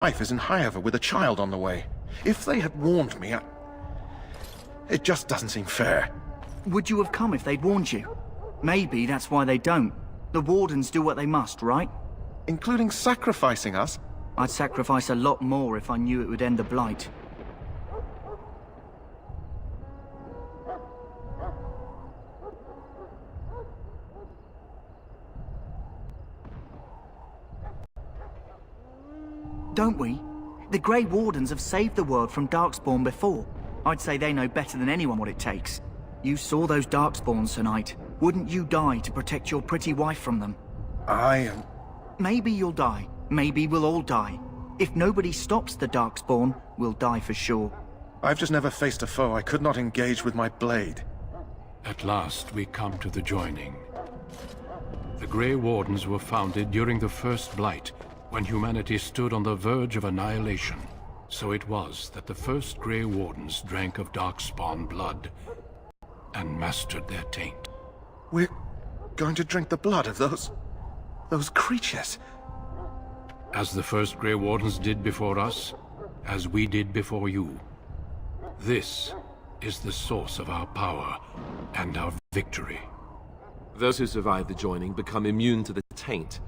wife is in Highover with a child on the way. If they had warned me, it just doesn't seem fair. Would you have come if they'd warned you? Maybe that's why they don't. The Wardens do what they must, right? Including sacrificing us? I'd sacrifice a lot more if I knew it would end the Blight. Don't we? The Grey Wardens have saved the world from Darkspawn before. I'd say they know better than anyone what it takes. You saw those Darkspawns tonight. Wouldn't you die to protect your pretty wife from them? Maybe you'll die. Maybe we'll all die. If nobody stops the Darkspawn, we'll die for sure. I've just never faced a foe I could not engage with my blade. At last we come to the joining. The Grey Wardens were founded during the First Blight, when humanity stood on the verge of annihilation. So it was that the first Grey Wardens drank of Darkspawn blood and mastered their taint. We're going to drink the blood of those creatures. As the first Grey Wardens did before us, as we did before you. This is the source of our power and our victory. Those who survive the joining become immune to the taint.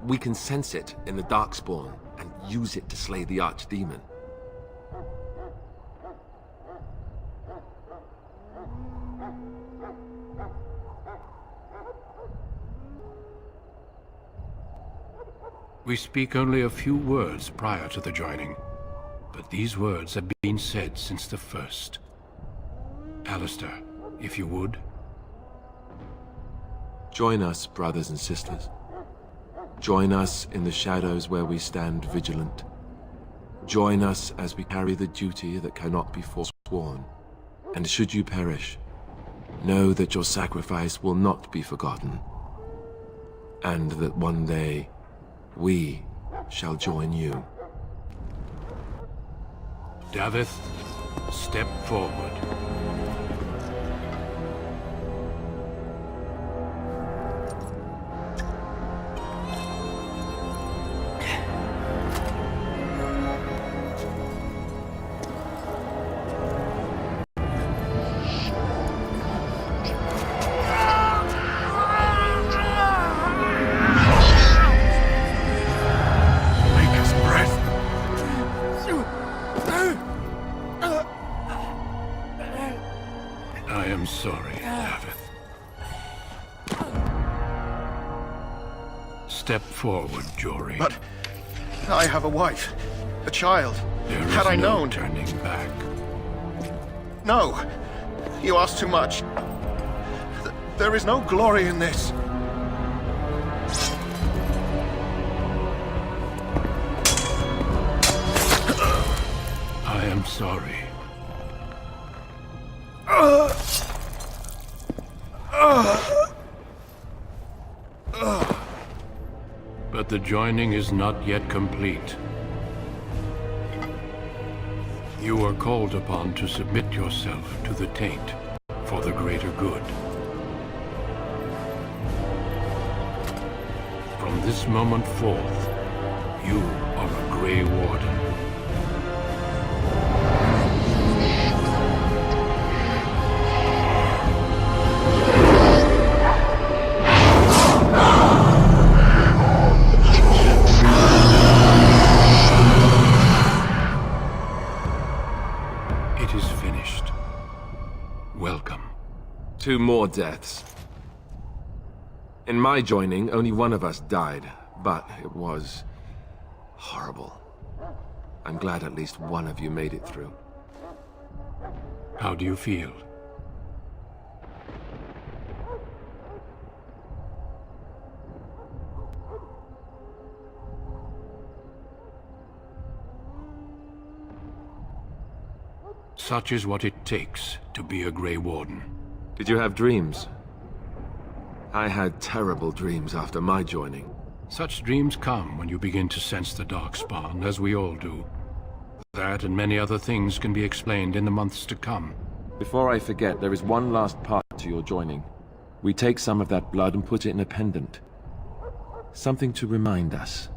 We can sense it in the Darkspawn and use it to slay the Archdemon. We speak only a few words prior to the joining, but these words have been said since the first. Alistair, if you would. Join us, brothers and sisters. Join us in the shadows where we stand vigilant. Join us as we carry the duty that cannot be forsworn. And should you perish, know that your sacrifice will not be forgotten. And that one day, we shall join you. Davith, step forward. I am sorry, Davith. Step forward, Jory. But I have a wife, a child. There is Had I no known... turning back. No, you ask too much. There is no glory in this. I am sorry. But the joining is not yet complete. You are called upon to submit yourself to the taint for the greater good. From this moment forth, you are a Grey Warden. It is finished. Welcome. 2 more deaths. In my joining, only one of us died, but it was horrible. I'm glad at least one of you made it through. How do you feel? Such is what it takes to be a Grey Warden. Did you have dreams? I had terrible dreams after my joining. Such dreams come when you begin to sense the Darkspawn, as we all do. That and many other things can be explained in the months to come. Before I forget, there is one last part to your joining. We take some of that blood and put it in a pendant. Something to remind us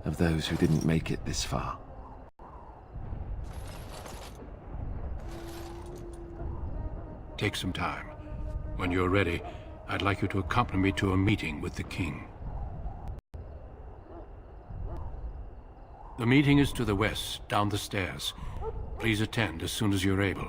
of those who didn't make it this far. Take some time. When you're ready, I'd like you to accompany me to a meeting with the king. The meeting is to the west, down the stairs. Please attend as soon as you're able.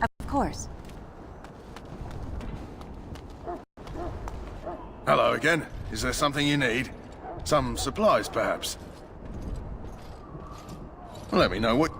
Of course. Hello again. Is there something you need? Some supplies, perhaps? Let me know what...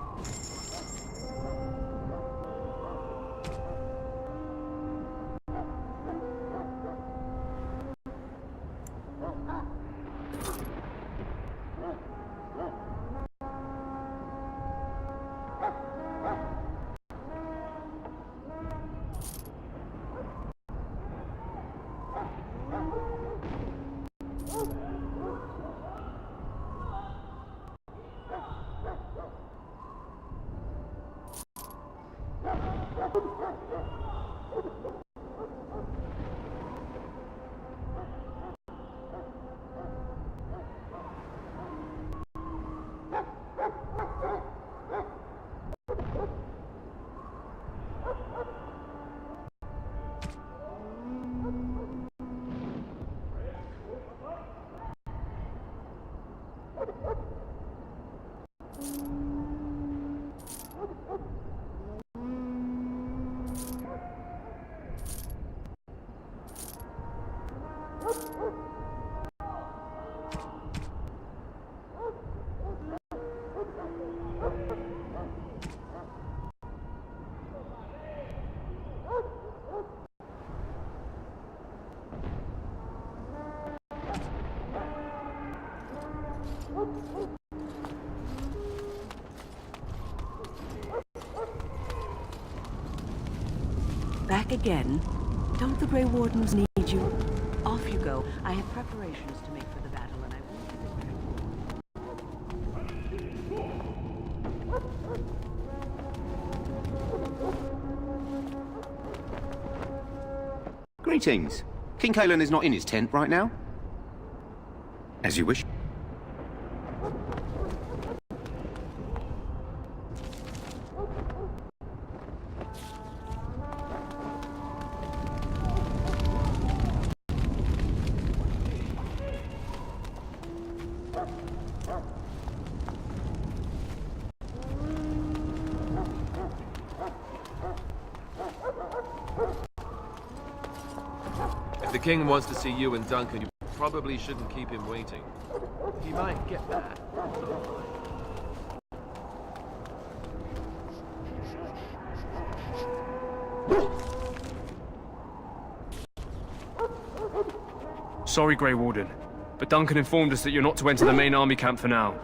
Back again? Don't the Grey Wardens need you? Off you go. I have preparations to make for the battle, and I won't be back. Greetings. King Kalen is not in his tent right now? As you wish. If the king wants to see you and Duncan, you probably shouldn't keep him waiting. He might get mad. Sorry, Grey Warden, but Duncan informed us that you're not to enter the main army camp for now.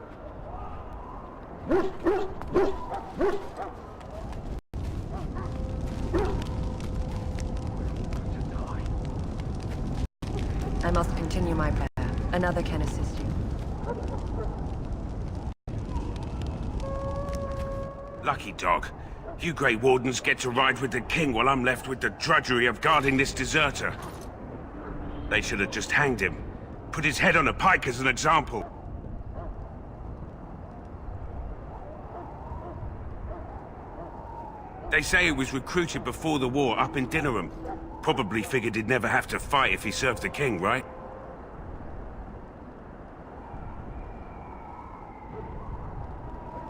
I must continue my prayer. Another can assist you. Lucky dog. You Grey Wardens get to ride with the king while I'm left with the drudgery of guarding this deserter. They should have just hanged him. Put his head on a pike as an example. They say he was recruited before the war up in Dinnerham. Probably figured he'd never have to fight if he served the king, right?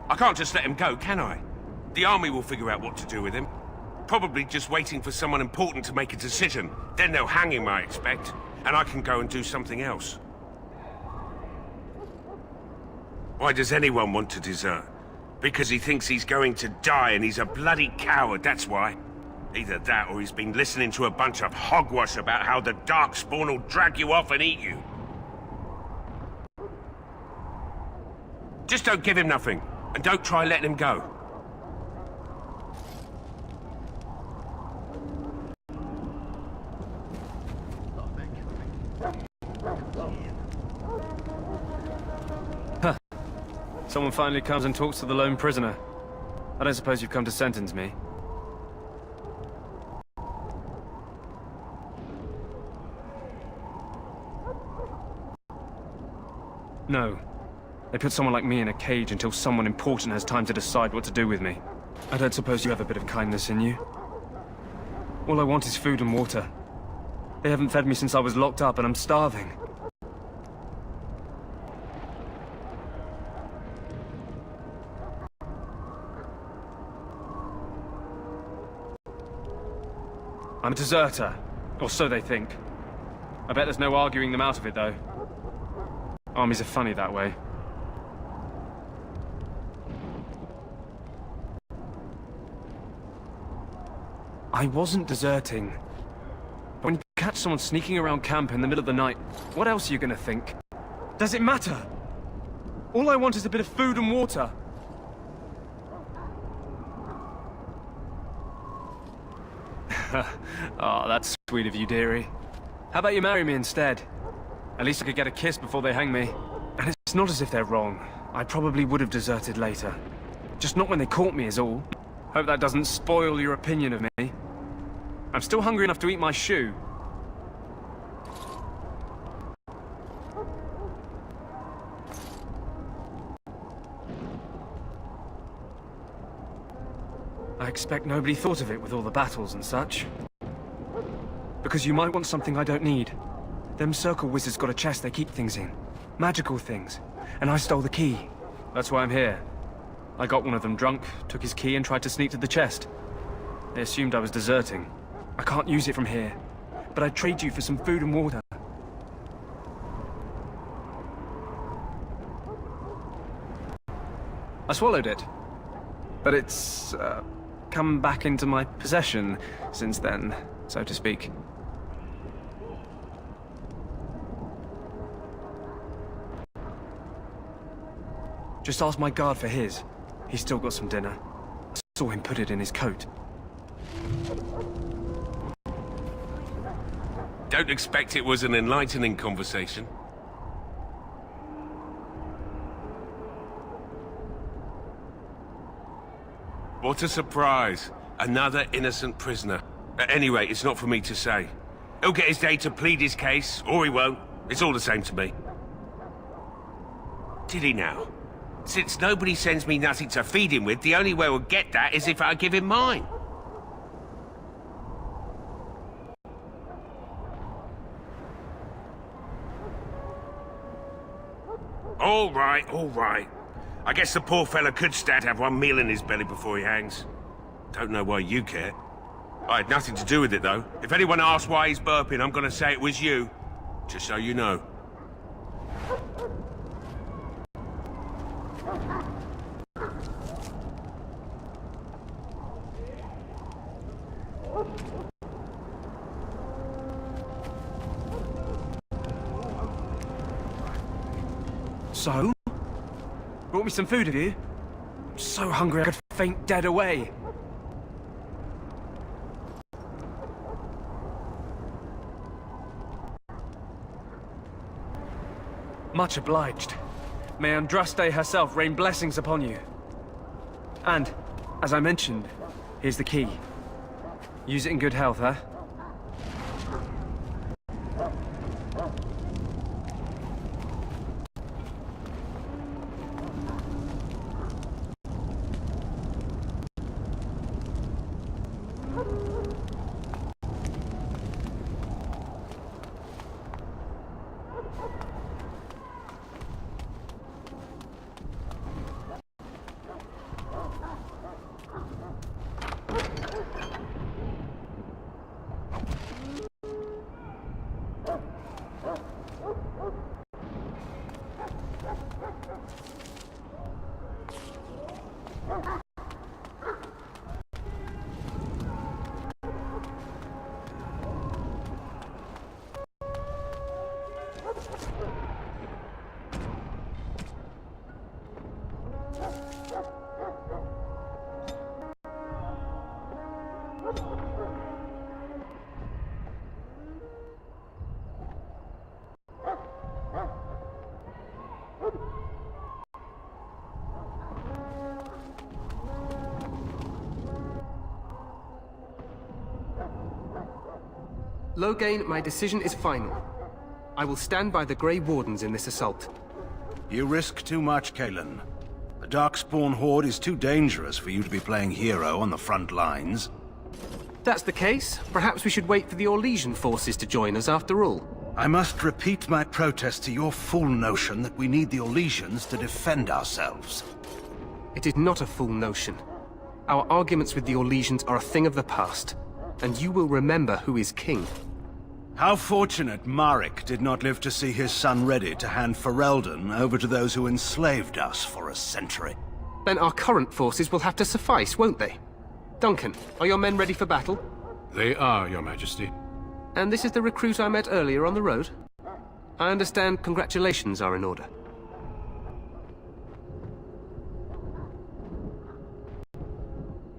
I can't just let him go, can I? The army will figure out what to do with him. Probably just waiting for someone important to make a decision. Then they'll hang him, I expect. And I can go and do something else. Why does anyone want to desert? Because he thinks he's going to die and he's a bloody coward, that's why. Either that or he's been listening to a bunch of hogwash about how the Darkspawn will drag you off and eat you. Just don't give him nothing, and don't try letting him go. Someone finally comes and talks to the lone prisoner. I don't suppose you've come to sentence me. No. They put someone like me in a cage until someone important has time to decide what to do with me. I don't suppose you have a bit of kindness in you. All I want is food and water. They haven't fed me since I was locked up and I'm starving. I'm a deserter, or so they think. I bet there's no arguing them out of it, though. Armies are funny that way. I wasn't deserting. But when you catch someone sneaking around camp in the middle of the night, what else are you gonna think? Does it matter? All I want is a bit of food and water. Oh, that's sweet of you, dearie. How about you marry me instead? At least I could get a kiss before they hang me. And it's not as if they're wrong. I probably would have deserted later. Just not when they caught me is all. Hope that doesn't spoil your opinion of me. I'm still hungry enough to eat my shoe. I expect nobody thought of it with all the battles and such. Because you might want something I don't need. Them circle wizards got a chest they keep things in. Magical things. And I stole the key. That's why I'm here. I got one of them drunk, took his key and tried to sneak to the chest. They assumed I was deserting. I can't use it from here. But I'd trade you for some food and water. I swallowed it. But it's, come back into my possession since then, so to speak. Just ask my guard for his. He's still got some dinner. I saw him put it in his coat. Don't expect it was an enlightening conversation. What a surprise. Another innocent prisoner. At any rate, it's not for me to say. He'll get his day to plead his case, or he won't. It's all the same to me. Did he now? Since nobody sends me nothing to feed him with, the only way we'll get that is if I give him mine. All right, all right. I guess the poor fella could stand to have one meal in his belly before he hangs. Don't know why you care. I had nothing to do with it, though. If anyone asks why he's burping, I'm gonna say it was you. Just so you know. So? Brought me some food, have you? I'm so hungry I could faint dead away. Much obliged. May Andraste herself rain blessings upon you. And, As I mentioned, here's the key. Use it in good health, huh? Loghain, my decision is final. I will stand by the Grey Wardens in this assault. You risk too much, Kalen. The Darkspawn Horde is too dangerous for you to be playing hero on the front lines. If that's the case, perhaps we should wait for the Orlesian forces to join us after all. I must repeat my protest to your fool notion that we need the Orlesians to defend ourselves. It is not a fool notion. Our arguments with the Orlesians are a thing of the past, and you will remember who is king. How fortunate Marek did not live to see his son ready to hand Ferelden over to those who enslaved us for a century. Then our current forces will have to suffice, won't they? Duncan, are your men ready for battle? They are, Your Majesty. And this is the recruit I met earlier on the road? I understand congratulations are in order.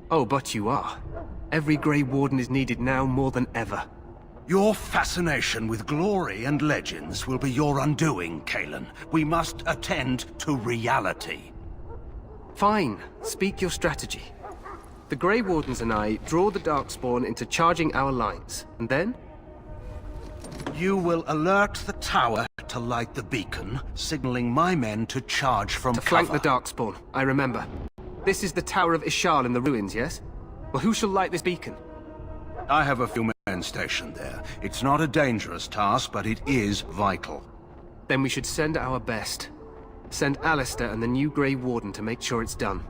Oh, but you are. Every Grey Warden is needed now more than ever. Your fascination with glory and legends will be your undoing, Kalen. We must attend to reality. Fine. Speak your strategy. The Grey Wardens and I draw the Darkspawn into charging our lines, and then? You will alert the tower to light the beacon, signaling my men to charge from cover. To flank the Darkspawn, I remember. This is the Tower of Ishal in the ruins, yes? Well, who shall light this beacon? I have a few men stationed there. It's not a dangerous task, but it is vital. Then we should send our best. Send Alistair and the new Grey Warden to make sure it's done.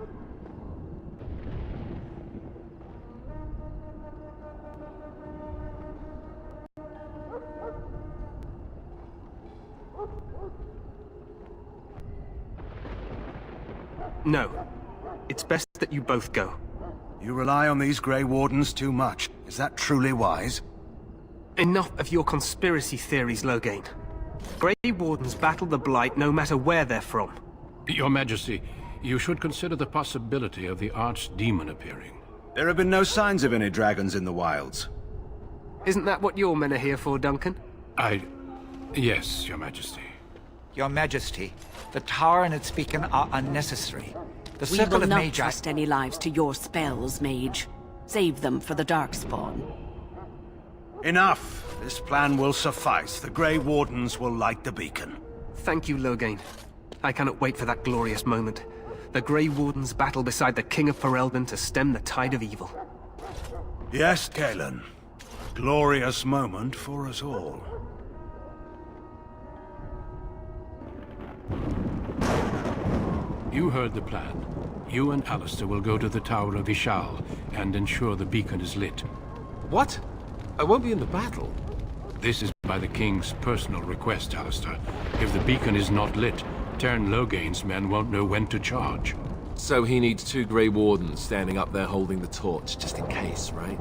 No. It's best that you both go. You rely on these Grey Wardens too much. Is that truly wise? Enough of your conspiracy theories, Loghain. Grey Wardens battle the Blight no matter where they're from. Your Majesty, you should consider the possibility of the Archdemon appearing. There have been no signs of any dragons in the wilds. Isn't that what your men are here for, Duncan? Yes, Your Majesty. Your Majesty, the tower and its beacon are unnecessary. The We circle will of not Magi... trust any lives to your spells, Mage. Save them for the Darkspawn. Enough! This plan will suffice. The Grey Wardens will light the beacon. Thank you, Loghain. I cannot wait for that glorious moment. The Grey Wardens battle beside the King of Ferelden to stem the tide of evil. Yes, Kalen. Glorious moment for us all. You heard the plan. You and Alistair will go to the Tower of Ishal and ensure the beacon is lit. What? I won't be in the battle. This is by the King's personal request, Alistair. If the beacon is not lit, Tern Loghain's men won't know when to charge. So he needs 2 Grey Wardens standing up there holding the torch, just in case, right?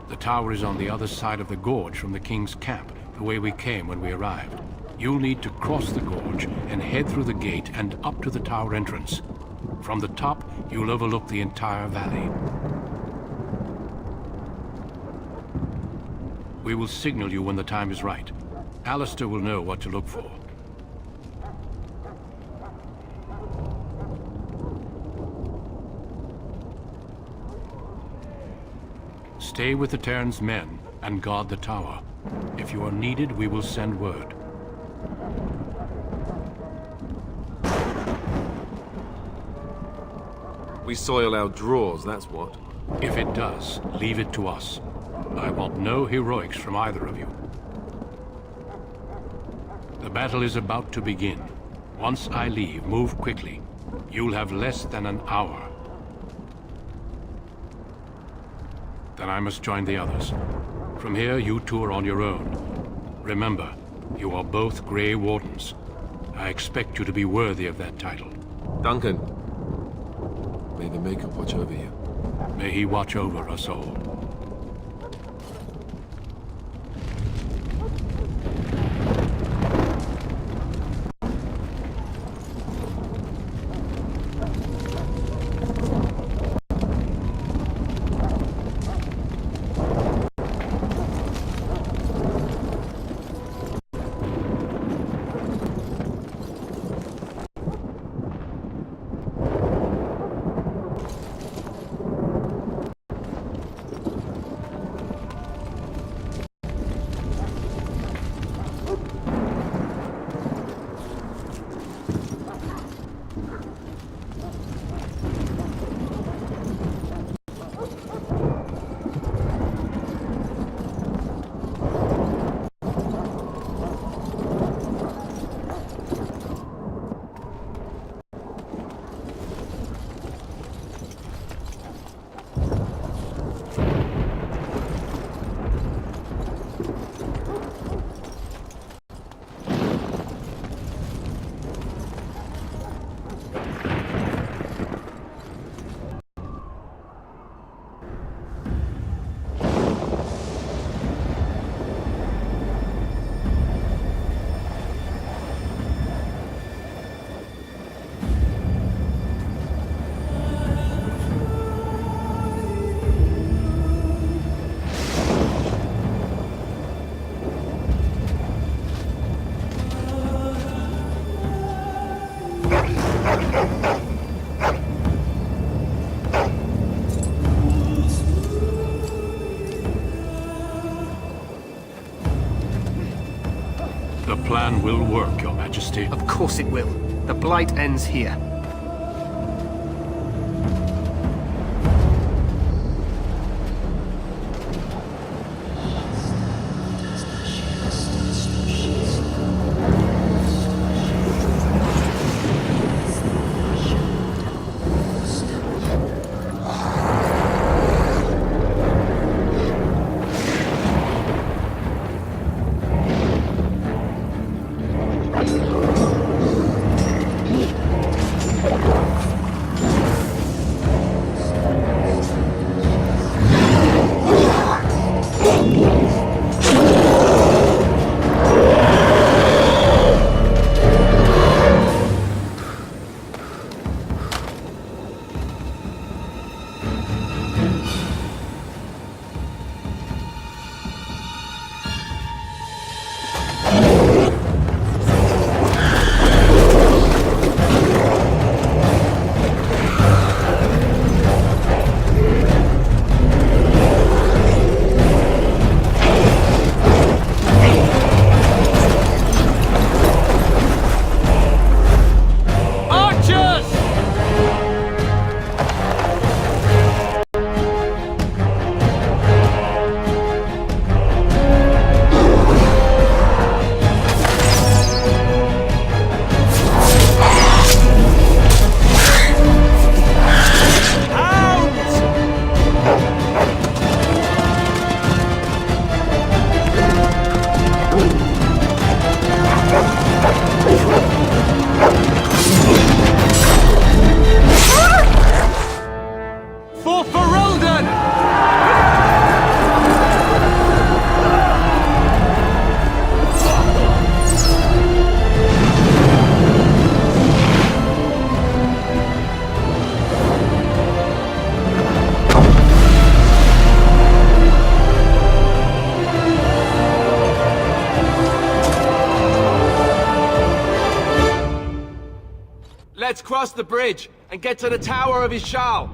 The tower is on the other side of the gorge from the King's camp, the way we came when we arrived. You'll need to cross the gorge and head through the gate and up to the tower entrance. From the top, you'll overlook the entire valley. We will signal you when the time is right. Alistair will know what to look for. Stay with the Terran's men and guard the tower. If you are needed, we will send word. We soil our drawers, that's what. If it does, leave it to us. I want no heroics from either of you. The battle is about to begin. Once I leave, move quickly. You'll have less than an hour. Then I must join the others. From here, you two are on your own. Remember, you are both Grey Wardens. I expect you to be worthy of that title. Duncan, may the Maker watch over you. May he watch over us all. The plan will work, Your Majesty. Of course it will. The Blight ends here. Let's cross the bridge and get to the Tower of Ishal.